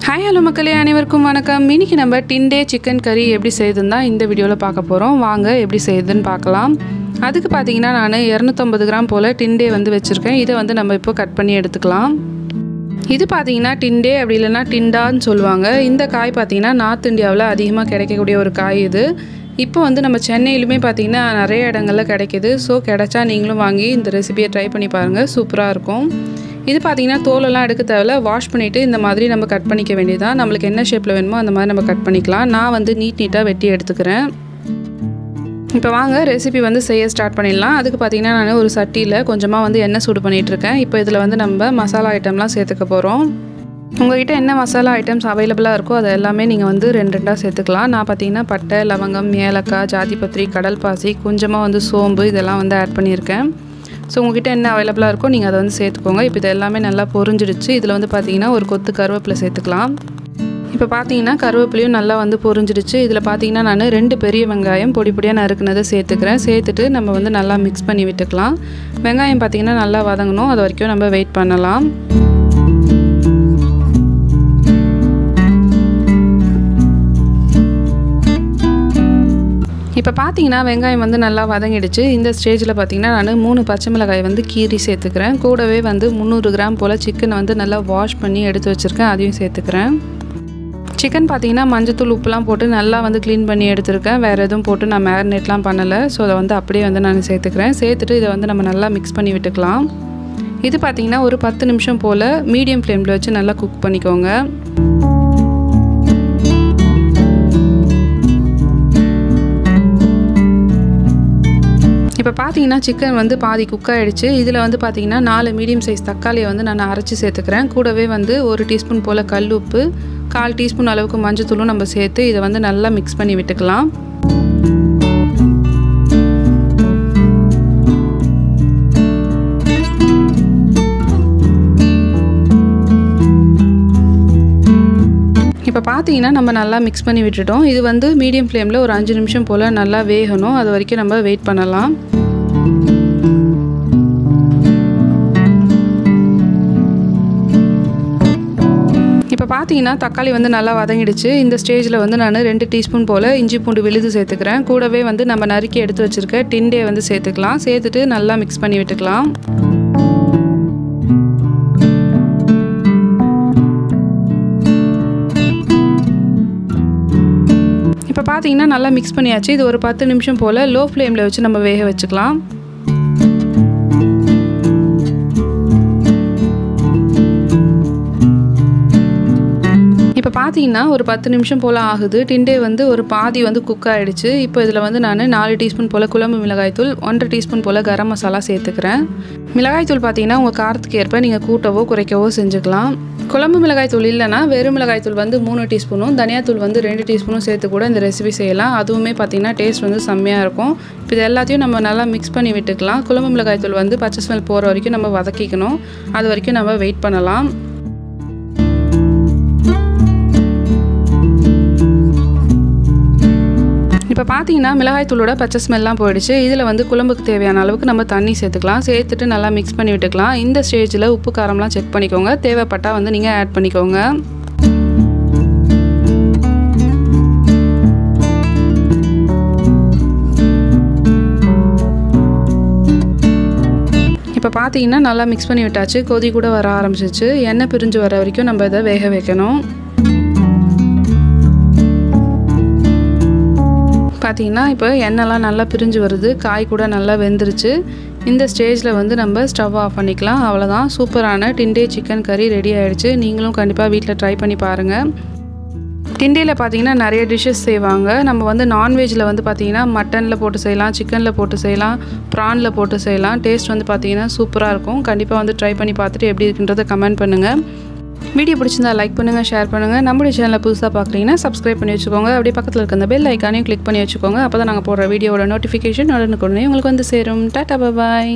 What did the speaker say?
Hi hello மக்களே, அனைவருக்கும் வணக்கம். இன்னைக்கு நம்ம டிண்டே சிக்கன் கறி எப்படி செய்யுதுன்னு தான் இந்த வீடியோவில் பார்க்க போகிறோம். வாங்க எப்படி செய்யுதுன்னு பார்க்கலாம். அதுக்கு பார்த்தீங்கன்னா நான் 250 கிராம் போல் டிண்டே வந்து வச்சுருக்கேன். இதை வந்து நம்ம இப்போ கட் பண்ணி எடுத்துக்கலாம். இது பார்த்தீங்கன்னா டிண்டே அப்படி இல்லைன்னா டிண்டான்னு சொல்லுவாங்க. இந்த காய் பார்த்தீங்கன்னா நார்த் இந்தியாவில் அதிகமாக கிடைக்கக்கூடிய ஒரு காய் இது. இப்போ வந்து நம்ம சென்னையிலுமே பார்த்தீங்கன்னா நிறைய இடங்களில் கிடைக்கிது. ஸோ கிடைச்சா நீங்களும் வாங்கி இந்த ரெசிபியை ட்ரை பண்ணி பாருங்கள், சூப்பராக இருக்கும். இது பார்த்தீங்கன்னா தோலெல்லாம் எடுக்க தேவையில்ல, வாஷ் பண்ணிவிட்டு இந்த மாதிரி நம்ம கட் பண்ணிக்க வேண்டியதான். நம்மளுக்கு என்ன ஷேப்பில் வேணுமோ அந்த மாதிரி நம்ம கட் பண்ணிக்கலாம். நான் வந்து நீட்டாக வெட்டி எடுத்துக்கிறேன். இப்போ வாங்க ரெசிபி வந்து செய்ய ஸ்டார்ட் பண்ணிடலாம். அதுக்கு பார்த்தீங்கன்னா நான் ஒரு சட்டியில் கொஞ்சமாக வந்து எண்ணெய் சூடு பண்ணிகிட்ருக்கேன். இப்போ இதில் வந்து நம்ம மசாலா ஐட்டம்லாம் சேர்த்துக்க போகிறோம். உங்கள்கிட்ட என்ன மசாலா ஐட்டம்ஸ் அவைலபிளாக இருக்கோ அது எல்லாமே நீங்கள் வந்து ரெண்டாக சேர்த்துக்கலாம். நான் பார்த்தீங்கன்னா பட்டை, லவங்கம், ஏலக்காய், ஜாதிபத்திரி, கடல் பாசி, கொஞ்சமாக வந்து சோம்பு இதெல்லாம் வந்து ஆட் பண்ணியிருக்கேன். ஸோ உங்கள்கிட்ட என்ன அவைலபிளாக இருக்கோ நீங்கள் அதை வந்து சேர்த்துக்கோங்க. இப்போ இது எல்லாமே நல்லா பொரிஞ்சிடுச்சு. இதில் வந்து பார்த்தீங்கன்னா ஒரு கொத்து கருவேப்பிலை சேர்த்துக்கலாம். இப்போ பார்த்தீங்கன்னா கருவேப்பிலையும் நல்லா வந்து பொரிஞ்சிடுச்சு. இதில் பார்த்தீங்கன்னா நான் 2 பெரிய வெங்காயம் பொடி பொடியாக நறுக்குனதை சேர்த்துக்கிறேன். சேர்த்துட்டு நம்ம வந்து நல்லா மிக்ஸ் பண்ணி விட்டுக்கலாம். வெங்காயம் பார்த்தீங்கன்னா நல்லா வதங்கணும், அது வரைக்கும் நம்ம வெயிட் பண்ணலாம். இப்போ பார்த்தீங்கன்னா வெங்காயம் வந்து நல்லா வதங்கிடுச்சு. இந்த ஸ்டேஜில் பார்த்தீங்கன்னா நான் 3 பச்சை மிளகாய் வந்து கீரி சேர்த்துக்கிறேன். கூடவே வந்து 300 கிராம் போல் சிக்கனை வந்து நல்லா வாஷ் பண்ணி எடுத்து வச்சுருக்கேன், அதையும் சேர்த்துக்கிறேன். சிக்கன் பார்த்தீங்கன்னா மஞ்சத்தூள் உப்புலாம் போட்டு நல்லா வந்து க்ளீன் பண்ணி எடுத்துருக்கேன். வேறு எதுவும் போட்டு நான் மேரினேட்லாம் பண்ணலை. ஸோ அதை வந்து அப்படியே வந்து நான் சேர்த்துக்கிறேன். சேர்த்துட்டு இதை வந்து நம்ம நல்லா மிக்ஸ் பண்ணி விட்டுக்கலாம். இது பார்த்தீங்கன்னா ஒரு 10 நிமிஷம் போல் மீடியம் ஃப்ளேமில் வச்சு நல்லா குக் பண்ணிக்கோங்க. இப்போ பார்த்தீங்கன்னா சிக்கன் வந்து பாதி குக் ஆகிடுச்சு. இதில் வந்து பார்த்தீங்கன்னா 4 மீடியம் சைஸ் தக்காளியை வந்து நான் அரைச்சி சேர்த்துக்கிறேன். கூடவே வந்து 1 டீஸ்பூன் போல் கல் உப்பு, 1/4 டீஸ்பூன் அளவுக்கு மஞ்சத்தூளும் நம்ம சேர்த்து இதை வந்து நல்லா மிக்ஸ் பண்ணி விட்டுக்கலாம். இப்போ பார்த்தீங்கன்னா நம்ம நல்லா மிக்ஸ் பண்ணி விட்டுட்டோம். இது வந்து மீடியம் ஃப்ளேமில் ஒரு 5 நிமிஷம் போல் நல்லா வேகணும், அது வரைக்கும் நம்ம வெயிட் பண்ணலாம். இப்போ பார்த்தீங்கன்னா தக்காளி வந்து நல்லா வதங்கிடுச்சு. இந்த ஸ்டேஜில் வந்து நான் 2 டீஸ்பூன் போல் இஞ்சி பூண்டு விழுது சேர்த்துக்கிறேன். கூடவே வந்து நம்ம நறுக்கி எடுத்து வச்சுருக்க டிண்டே வந்து சேர்த்துக்கலாம். சேர்த்துட்டு நல்லா மிக்ஸ் பண்ணி விட்டுக்கலாம். இப்போ பார்த்தீங்கன்னா நல்லா மிக்ஸ் பண்ணியாச்சு. இது ஒரு 10 நிமிஷம் போல் லோ ஃப்ளேமில் வச்சு நம்ம வேக வச்சுக்கலாம். இப்போ பார்த்தீங்கன்னா ஒரு 10 நிமிஷம் போல் ஆகுது. டிண்டே வந்து ஒரு பாதி வந்து குக் ஆகிடுச்சு. இப்போ இதில் வந்து நான் 4 டீஸ்பூன் போல் குழம்பு மிளகாய்த்தூள், 1 டீஸ்பூன் போல் கரம் மசாலா சேர்த்துக்கிறேன். மிளகாய்த்தூள் பார்த்தீங்கன்னா உங்கள் காரத்துக்கு ஏற்ப நீங்கள் கூட்டவோ குறைக்கவோ செஞ்சுக்கலாம். குழம்பு மிளகாய்த்தூள் இல்லைனா வெறும் மிளகாய்த்தூள் வந்து 3 டீஸ்பூனும், தனியாத்தூள் வந்து 2 டீஸ்பூனும் சேர்த்து கூட இந்த ரெசிபி செய்யலாம். அதுவுமே பார்த்தீங்கன்னா டேஸ்ட் வந்து செம்மையாக இருக்கும். இப்போ இது எல்லாத்தையும் நம்ம நல்லா மிக்ஸ் பண்ணி விட்டுக்கலாம். குழம்பு மிளகாய்த்தூள் வந்து பச்சை ஸ்மெல் போகிற வரைக்கும் நம்ம வதக்கிக்கணும், அது வரைக்கும் நம்ம வெயிட் பண்ணலாம். இப்போ பார்த்தீங்கன்னா மிளகாய்த்தூளோட பச்சை ஸ்மெல்லாம் போயிடுச்சு. இதில் வந்து குழம்புக்கு தேவையான அளவுக்கு நம்ம தண்ணி சேர்த்துக்கலாம். சேர்த்துட்டு நல்லா மிக்ஸ் பண்ணி விட்டுக்கலாம். இந்த ஸ்டேஜில் உப்பு காரம்லாம் செக் பண்ணிக்கோங்க. தேவைப்பட்டால் வந்து நீங்கள் ஆட் பண்ணிக்கோங்க. இப்போ பார்த்தீங்கன்னா நல்லா மிக்ஸ் பண்ணி விட்டாச்சு. கொதி கூட வர ஆரம்பிச்சிச்சு. எண்ணெய் பிரிஞ்சு வர வரைக்கும் நம்ம இதை வேக வைக்கணும். பார்த்தீங்கன்னா இப்போ எண்ணெய்லாம் நல்லா பிரிஞ்சு வருது, காய் கூட நல்லா வெந்துருச்சு. இந்த ஸ்டேஜில் வந்து நம்ம ஸ்டவ் ஆஃப் பண்ணிக்கலாம். அவ்வளோதான், சூப்பரான டிண்டே சிக்கன் கறி ரெடி ஆகிடுச்சு. நீங்களும் கண்டிப்பாக வீட்டில் ட்ரை பண்ணி பாருங்கள். டிண்டேயில் பார்த்தீங்கன்னா நிறைய டிஷ்ஷஸ் செய்வாங்க. நம்ம வந்து நான்வெஜ்ஜில் வந்து பார்த்தீங்கன்னா மட்டனில் போட்டு செய்யலாம், சிக்கனில் போட்டு செய்யலாம், ப்ரானில் போட்டு செய்யலாம். டேஸ்ட் வந்து பார்த்தீங்கன்னா சூப்பராக இருக்கும். கண்டிப்பாக வந்து ட்ரை பண்ணி பார்த்துட்டு எப்படி இருக்குன்றதை கமெண்ட் பண்ணுங்கள். வீடியோ பிடிச்சிருந்தா லைக் பண்ணுங்கள், ஷேர் பண்ணுங்கள். நம்மளுடைய சேனலை புதுசாக பார்க்குறீங்கன்னா சப்ஸ்கிரைப் பண்ணி வச்சுக்கோங்க. அப்படியே பக்கத்தில் இருக்க அந்த பெல் ஐக்கானையும் கிளிக் பண்ணி வச்சுக்கோங்க. அப்போ தான் நாங்கள் போடுற வீடியோவோட நோட்டிஃபிகேஷன் உடனுக்குடனே உங்களுக்கு வந்து சேரும். டாடா, பாய்.